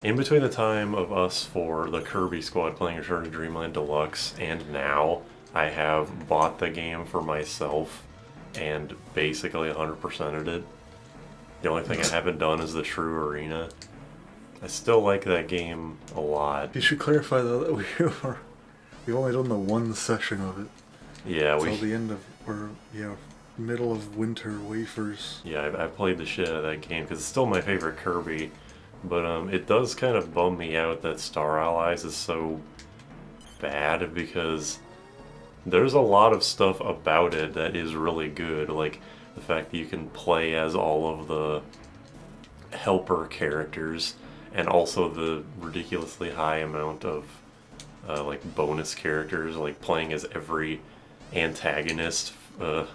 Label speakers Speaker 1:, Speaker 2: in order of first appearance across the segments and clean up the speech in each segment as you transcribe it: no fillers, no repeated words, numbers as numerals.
Speaker 1: In between the time of us for the Kirby squad playing Return to Dreamland Deluxe and now, I have bought the game for myself and basically 100%ed it. The only thing I haven't done is the true arena. I still like that game a lot.
Speaker 2: You should clarify though that we've only done the one session of it.
Speaker 1: Yeah,
Speaker 2: Until the end of, middle of winter wafers.
Speaker 1: Yeah, I've played the shit out of that game because it's still my favorite Kirby. But it does kind of bum me out that Star Allies is so bad because there's a lot of stuff about it that is really good. Like the fact that you can play as all of the helper characters and also the ridiculously high amount of like bonus characters, like playing as every antagonist, not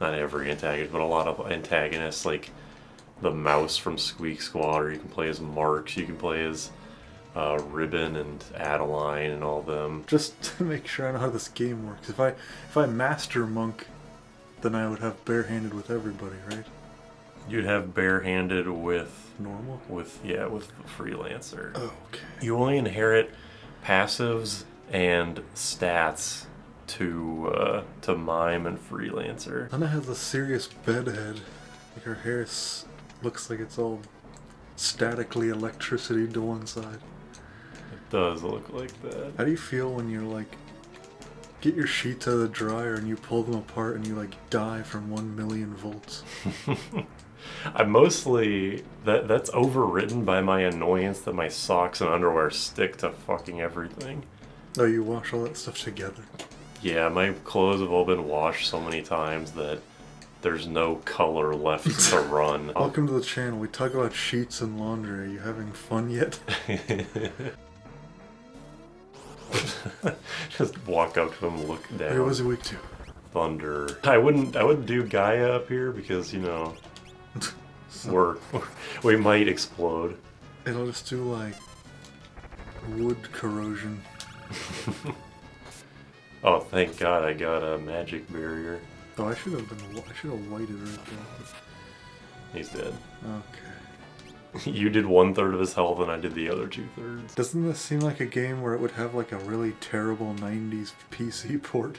Speaker 1: every antagonist, but a lot of antagonists, like the mouse from Squeak Squad, or you can play as Marks, you can play as Ribbon and Adeline and all them.
Speaker 2: Just to make sure I know how this game works, if I master monk, then I would have barehanded with everybody, right?
Speaker 1: You'd have barehanded with
Speaker 2: normal?
Speaker 1: With Freelancer.
Speaker 2: Oh, okay.
Speaker 1: You only inherit passives and stats to Mime and Freelancer.
Speaker 2: Anna has a serious bedhead. Like her hair looks like it's all statically electricity to one side.
Speaker 1: It does look like that.
Speaker 2: How do you feel when you're like, get your sheets out of the dryer and you pull them apart and you like die from 1,000,000 volts?
Speaker 1: I'm mostly, that's overwritten by my annoyance that my socks and underwear stick to fucking everything.
Speaker 2: Oh, you wash all that stuff together?
Speaker 1: Yeah, my clothes have all been washed so many times that there's no color left to run.
Speaker 2: Welcome to the channel. We talk about sheets and laundry. Are you having fun yet?
Speaker 1: Just walk up to him, look down.
Speaker 2: Wait, what was it week 2?
Speaker 1: Thunder. I wouldn't do Gaia up here because, you know, we might explode.
Speaker 2: It'll just do like wood corrosion.
Speaker 1: Oh, thank God I got a magic barrier.
Speaker 2: Oh, I should have whited right there.
Speaker 1: He's dead.
Speaker 2: Okay.
Speaker 1: You did 1/3 of his health and I did the other 2/3.
Speaker 2: Doesn't this seem like a game where it would have like a really terrible 90s PC port?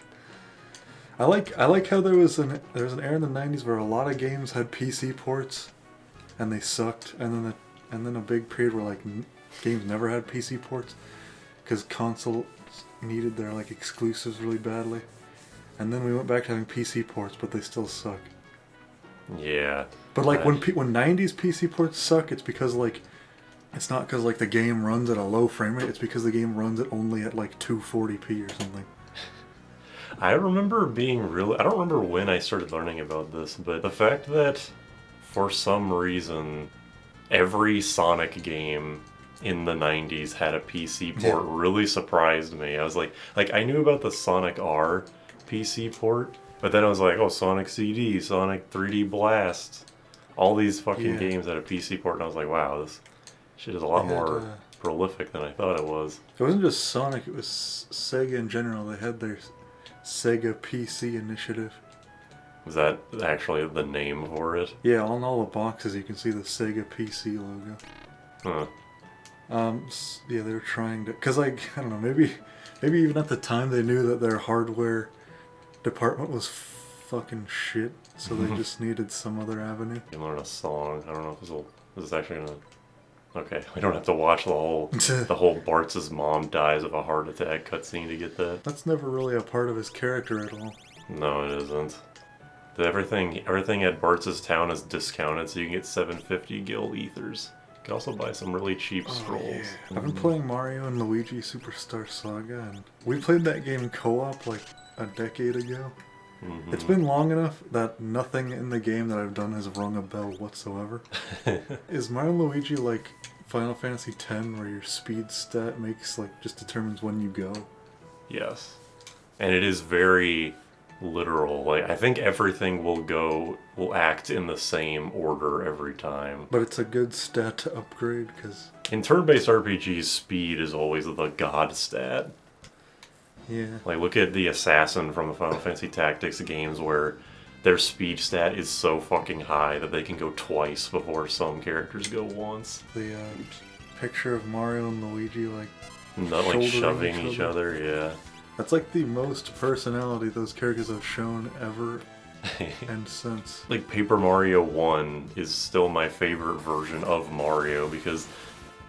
Speaker 2: I like how there was an era in the 90s where a lot of games had PC ports and they sucked, and then a big period where like games never had PC ports because consoles needed their like exclusives really badly. And then we went back to having PC ports, but they still suck.
Speaker 1: Yeah.
Speaker 2: But like when 90s PC ports suck, it's because like it's not because like the game runs at a low frame rate. It's because the game runs it only at like 240p or something.
Speaker 1: I remember being really... I don't remember when I started learning about this, but the fact that for some reason every Sonic game in the 90s had a PC port really surprised me. I was like I knew about the Sonic R PC port, but then I was like, oh, Sonic CD, Sonic 3D Blast, all these fucking games had a PC port, and I was like, wow, this shit is a lot more prolific than I thought it was.
Speaker 2: It wasn't just Sonic, it was Sega in general. They had their Sega PC initiative.
Speaker 1: Was that actually the name for it?
Speaker 2: Yeah, on all the boxes you can see the Sega PC logo.
Speaker 1: Huh.
Speaker 2: Yeah, they were trying to, cause like, I don't know, maybe even at the time they knew that their hardware department was fucking shit, so they just needed some other avenue.
Speaker 1: You can learn a song. I don't know if this is actually gonna... Okay, we don't have to watch the whole Bart's mom dies of a heart attack cutscene to get that.
Speaker 2: That's never really a part of his character at all.
Speaker 1: No, it isn't. Everything at Bart's town is discounted, so you can get 750 gil ethers. You can also buy some really cheap scrolls.
Speaker 2: Yeah. I've been playing Mario and Luigi Superstar Saga, and we played that game co-op like a decade ago. It's been long enough that nothing in the game that I've done has rung a bell whatsoever. Is Mario and Luigi like Final Fantasy X, where your speed stat just determines when you go?
Speaker 1: Yes. And it is very literal. Like, I think everything will act in the same order every time.
Speaker 2: But it's a good stat to upgrade, because
Speaker 1: in turn-based RPGs, speed is always the god stat.
Speaker 2: Yeah.
Speaker 1: Like, look at the Assassin from the Final Fantasy Tactics games where their speed stat is so fucking high that they can go twice before some characters go once.
Speaker 2: The picture of Mario and Luigi like
Speaker 1: Not like
Speaker 2: shouldering
Speaker 1: shoving each other, yeah.
Speaker 2: That's like the most personality those characters have shown ever and since.
Speaker 1: Like Paper Mario 1 is still my favorite version of Mario because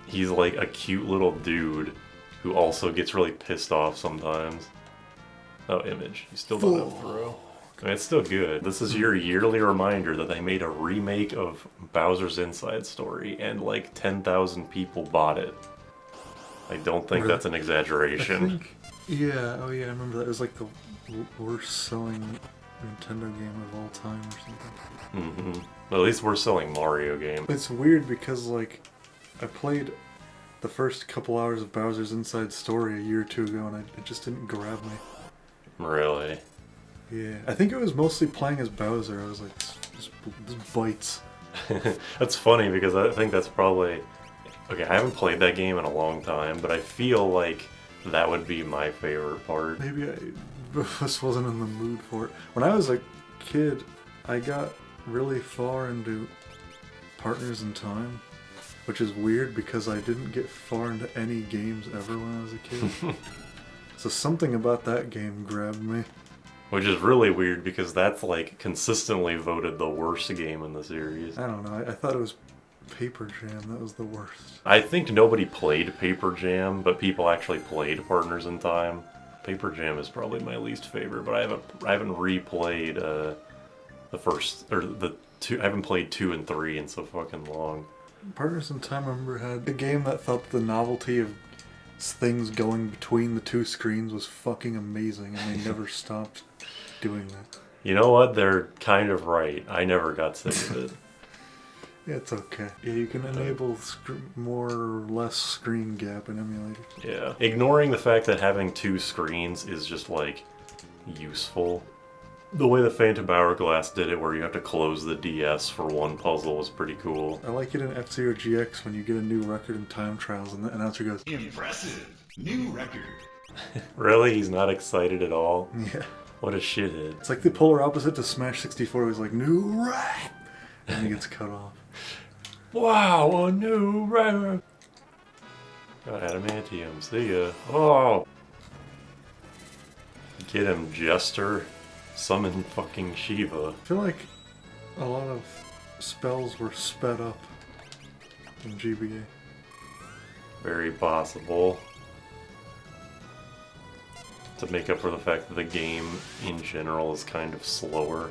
Speaker 1: he's like a cute little dude who also gets really pissed off sometimes. Oh, Image. You still don't have Throw. I mean, it's still good. This is your yearly reminder that they made a remake of Bowser's Inside Story and like 10,000 people bought it. I don't think that's an exaggeration.
Speaker 2: Yeah, oh yeah, I remember that. It was like the worst selling Nintendo game of all time or something.
Speaker 1: Mm-hmm. At least we're selling Mario game.
Speaker 2: It's weird because like I played the first couple hours of Bowser's Inside Story a year or two ago and it just didn't grab me.
Speaker 1: Really?
Speaker 2: Yeah, I think it was mostly playing as Bowser. I was like, this bites.
Speaker 1: That's funny because I think that's probably... Okay, I haven't played that game in a long time, but I feel like that would be my favorite part.
Speaker 2: Maybe I just wasn't in the mood for it. When I was a kid, I got really far into Partners in Time, which is weird because I didn't get far into any games ever when I was a kid. So something about that game grabbed me.
Speaker 1: Which is really weird because that's like consistently voted the worst game in the series.
Speaker 2: I don't know, I thought it was Paper Jam, that was the worst.
Speaker 1: I think nobody played Paper Jam, but people actually played Partners in Time. Paper Jam is probably my least favorite, but I haven't replayed the first or the two. I haven't played 2 and 3 in so fucking long.
Speaker 2: Partners in Time, I remember, had a game that felt the novelty of things going between the two screens was fucking amazing, and they never stopped doing that.
Speaker 1: You know what? They're kind of right. I never got sick of it.
Speaker 2: Yeah, it's okay. Yeah, you can enable more or less screen gap in emulators.
Speaker 1: Yeah. Ignoring the fact that having 2 screens is just, like, useful. The way the Phantom Hourglass did it, where you have to close the DS for one puzzle, was pretty cool.
Speaker 2: I like it in F-Zero GX when you get a new record in time trials and the announcer goes,
Speaker 3: "Impressive! New record!"
Speaker 1: Really? He's not excited at all?
Speaker 2: Yeah.
Speaker 1: What a shithead.
Speaker 2: It's like the polar opposite to Smash 64. He's like, new record! And he gets cut off.
Speaker 1: Wow, a new record! Got adamantium, see ya. Oh! Get him, Jester. Summon fucking Shiva.
Speaker 2: I feel like a lot of spells were sped up in GBA.
Speaker 1: Very possible. To make up for the fact that the game in general is kind of slower.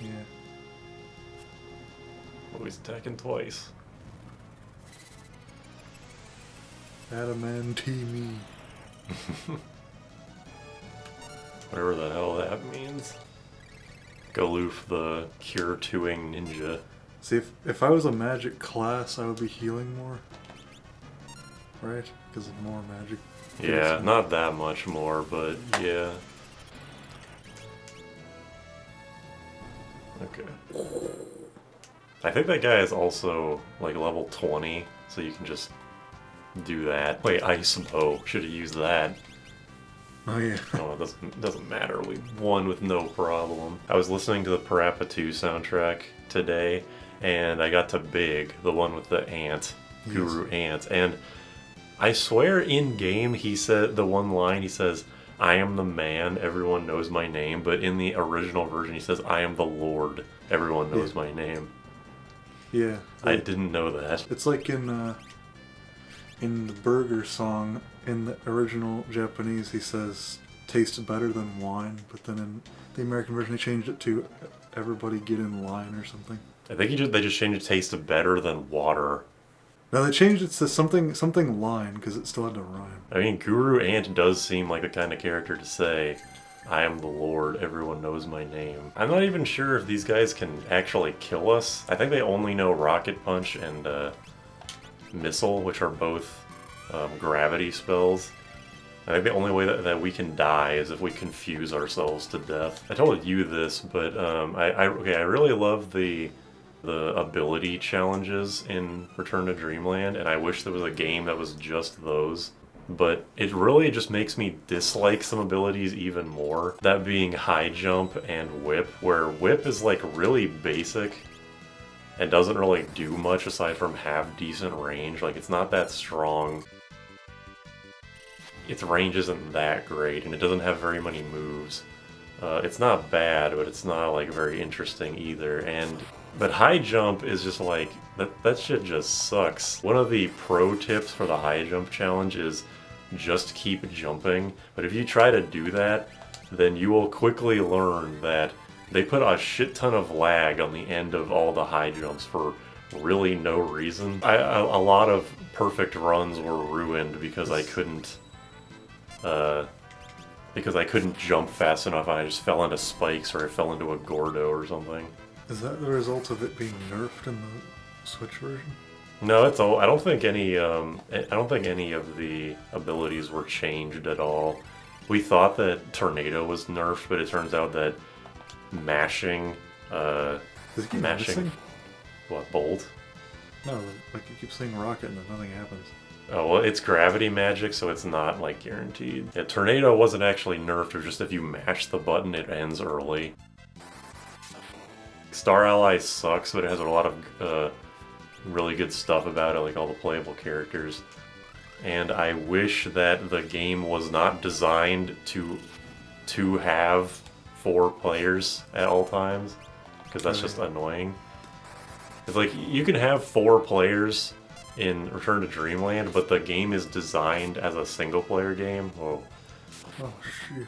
Speaker 2: Yeah.
Speaker 1: Oh, he's attacking twice.
Speaker 2: Adamantium.
Speaker 1: Whatever the hell that means. Galoof the Cure 2ing ninja.
Speaker 2: See, if I was a magic class, I would be healing more. Right? Because of more magic.
Speaker 1: Yeah, not that much more, but yeah. Okay. I think that guy is also like level 20, so you can just do that. Wait, Ice Bow. Should have used that.
Speaker 2: Oh yeah.
Speaker 1: Oh, it doesn't matter. We won with no problem. I was listening to the Parappa 2 soundtrack today, and I got to Big, the one with the ant, Guru Ant, and I swear in game he said the one line, he says, "I am the man, everyone knows my name," but in the original version he says, "I am the Lord, everyone knows my name."
Speaker 2: Yeah.
Speaker 1: I didn't know that.
Speaker 2: It's like in the Burger song, in the original Japanese, he says, "Tastes better than wine," but then in the American version, they changed it to "Everybody get in line" or something.
Speaker 1: I think they just changed it to taste better than water.
Speaker 2: No, they changed it to something line, because it still had to rhyme.
Speaker 1: I mean, Guru Ant does seem like the kind of character to say, "I am the Lord, everyone knows my name." I'm not even sure if these guys can actually kill us. I think they only know Rocket Punch and Missile, which are both gravity spells. I think the only way that we can die is if we confuse ourselves to death. I told you this, but I really love the ability challenges in Return to Dreamland, and I wish there was a game that was just those. But it really just makes me dislike some abilities even more. That being high jump and whip, where whip is like really basic, and doesn't really do much aside from have decent range. Like, it's not that strong. Its range isn't that great, and it doesn't have very many moves. It's not bad, but it's not like very interesting either. But high jump is just like that shit just sucks. One of the pro tips for the high jump challenge is just keep jumping. But if you try to do that, then you will quickly learn that they put a shit ton of lag on the end of all the high jumps for really no reason. A lot of perfect runs were ruined because I couldn't jump fast enough and I just fell into spikes or I fell into a Gordo or something.
Speaker 2: Is that the result of it being nerfed in the Switch version?
Speaker 1: No, it's all. I don't think any of the abilities were changed at all. We thought that Tornado was nerfed, but it turns out that mashing,
Speaker 2: Does it keep missing?
Speaker 1: what, Bolt?
Speaker 2: No, like you keep saying rocket and then nothing happens.
Speaker 1: Oh, well, it's gravity magic, so it's not, like, guaranteed. Yeah, Tornado wasn't actually nerfed, it was just if you mash the button, it ends early. Star Ally sucks, but it has a lot of really good stuff about it, like all the playable characters. And I wish that the game was not designed to have 4 players at all times, because that's just annoying. It's like, you can have 4 players in Return to Dreamland, but the game is designed as a single-player game. Whoa.
Speaker 2: Oh, shit.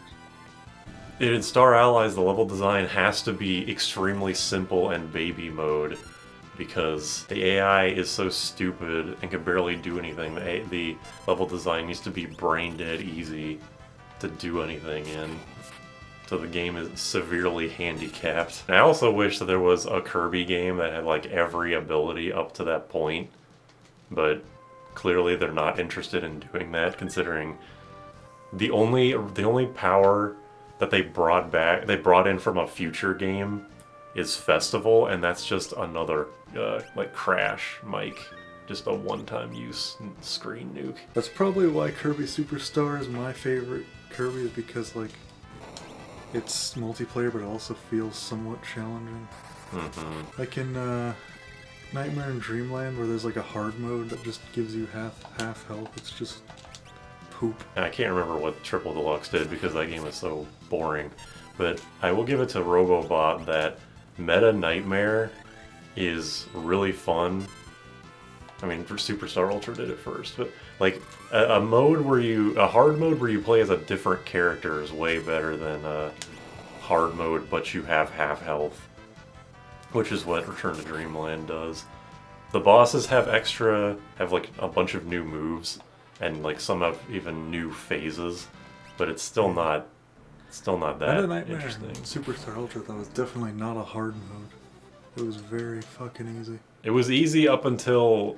Speaker 1: In Star Allies, the level design has to be extremely simple and baby mode, because the AI is so stupid and can barely do anything. The level design needs to be brain-dead easy to do anything in. So the game is severely handicapped. And I also wish that there was a Kirby game that had like every ability up to that point, but clearly they're not interested in doing that, considering the only power that they brought in from a future game is Festival, and that's just another like Crash Mike, just a one-time use screen nuke.
Speaker 2: That's probably why Kirby Superstar is my favorite Kirby, is because like it's multiplayer but it also feels somewhat challenging.
Speaker 1: Mm-hmm.
Speaker 2: Like in Nightmare in Dreamland, where there's like a hard mode that just gives you half health. It's just poop.
Speaker 1: I can't remember what Triple Deluxe did because that game is so boring, but I will give it to Robobot that Meta Nightmare is really fun. I mean, Superstar Ultra did it first, but like a hard mode where you play as a different character is way better than a hard mode but you have half health, which is what Return to Dreamland does. The bosses have like a bunch of new moves, and like some have even new phases, but it's still not that interesting.
Speaker 2: Superstar Ultra, though, was definitely not a hard mode. It was very fucking easy.
Speaker 1: It was easy up until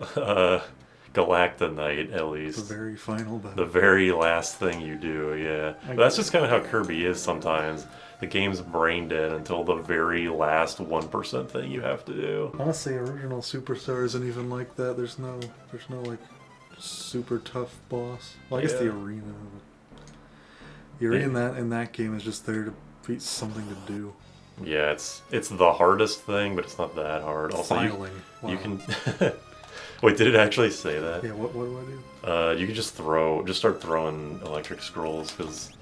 Speaker 1: Galacta Night, at least.
Speaker 2: The very final battle.
Speaker 1: The very last thing you do, yeah. But that's just kind of how Kirby is sometimes. The game's brain dead until the very last 1% thing you have to do.
Speaker 2: Honestly, original Superstar isn't even like that. There's no like super tough boss. Well, I guess the arena. The arena in that game is just there to be something to do.
Speaker 1: Yeah, it's the hardest thing, but it's not that hard. Also,
Speaker 2: Filing.
Speaker 1: You can. Wait, did it actually say that?
Speaker 2: Yeah. What do I do?
Speaker 1: You can just start throwing electric scrolls, because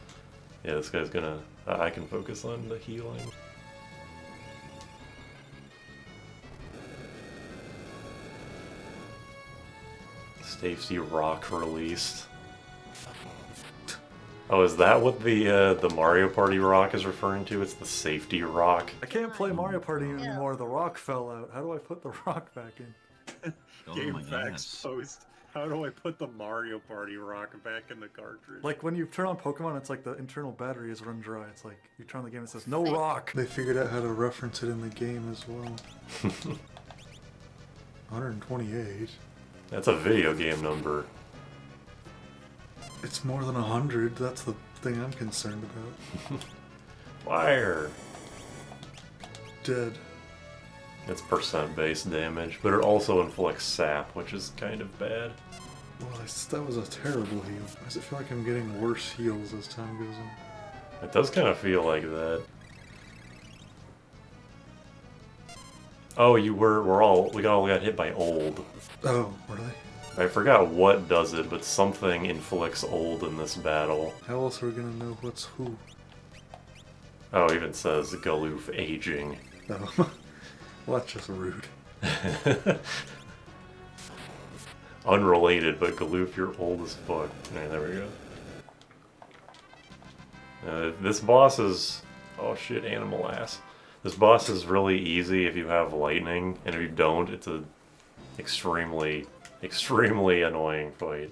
Speaker 1: yeah, this guy's gonna. I can focus on the healing. Safety rock released. Oh, is that what the Mario Party rock is referring to? It's the safety rock.
Speaker 2: I can't play Mario Party anymore. The rock fell out. How do I put the rock back in?
Speaker 1: Game facts post. How do I put the Mario Party rock back in the cartridge?
Speaker 2: Like when you turn on Pokemon, it's like the internal battery is run dry. It's like you turn on the game and it says no rock. They figured out how to reference it in the game as well. 128.
Speaker 1: That's a video game number.
Speaker 2: It's more than 100. That's the thing I'm concerned about.
Speaker 1: Fire.
Speaker 2: Dead.
Speaker 1: It's percent-based damage, but it also inflicts sap, which is kind of bad.
Speaker 2: Well, that was a terrible heal. Why does it feel like I'm getting worse heals as time goes on?
Speaker 1: It does kind of feel like that. Oh, we all got hit by old.
Speaker 2: Oh, really?
Speaker 1: I forgot what does it, but something inflicts old in this battle.
Speaker 2: How else are we gonna know what's who?
Speaker 1: Oh, it even says Galoof aging.
Speaker 2: Oh, well, that's just rude.
Speaker 1: Unrelated, but Galoof, you're old as fuck. Alright, there we go. This boss is... Oh shit, animal ass. This boss is really easy if you have lightning, and if you don't, it's a extremely, extremely annoying fight.